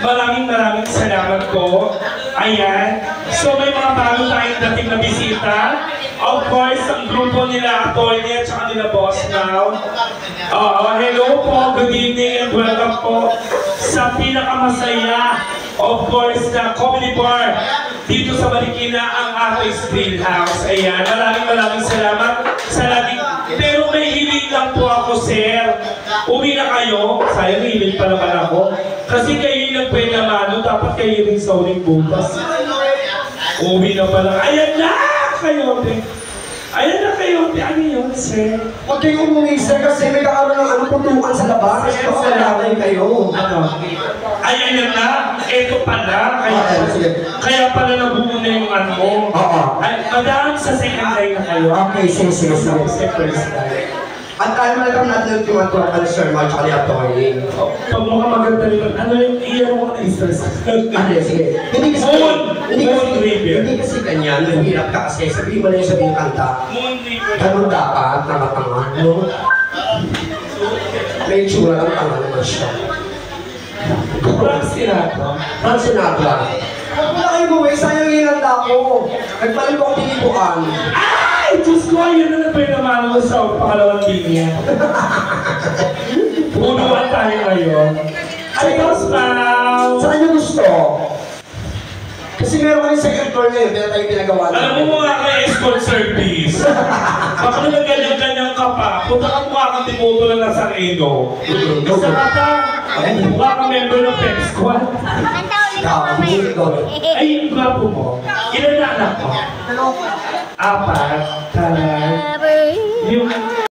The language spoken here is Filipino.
Maraming salamat po. Ayan. So may mga bago tayong dating na bisita. Of course, ang grupo nila Atty. At saka nila Boss Now. Hello po, good evening and welcome po sa pinakamasaya, of course, na comedy bar dito sa Marikina, ang Atoy's Greenhouse. Ayan, maraming salamat sa laging. Pero may hiling lang po ako, sir. Uwi na kayo. Sayang, hiling pa naman ako. Kasi kayo yung nagpenamano, dapat kayo rin sa uling butas. Uwi na pala. Ayan na! Kayote. Ayan na kayote. Ano yun, sir? Huwag kayong umuwi, sir, kasi may kakaroon ng putukan sa labas. Kasi pasalamay kayo. Ano? Ayan na. Ito pala. Kaya pala nabuo na yung ano mo. Oo. Madaan sa second line na kayo. Okay, sige. Sa first line. At tayo malakam natin yung tuwan-tuwan ka na Sir Mark at Atty. Pag mga maganda rin, ano yung iyan mo ka na-stress? Sige. Hindi kasi ganyan. Nahirap ka kasi. Sabihin mo na yung sabihin kanta. Ganun dapat, tanga-tanga. No? May tsura lang tanga naman siya. Frank Sinatra. Frank Sinatra. Huwag mo na kayo buwi. Sayang inanda ko. Nagpalit ko ang tinipuan. Ay! Diyos ko, ayun na napinamano mo sa pangalawang linya. Punuan tayo ngayon. Ay, Boss Now! Saan niyo gusto? Kasi meron kami second floor ngayon, kaya tayo pinagawa natin. Alam mo mga ka-escort service. Baka naman ganyan-ganyan ka pa. Punta ka mukha kang timuto na nasa Reno. Isa ka pa. Mukha kang member ng Pep Squad. Ay, yung gwapo mo. Ilan na anak mo? 4. Talag. Yung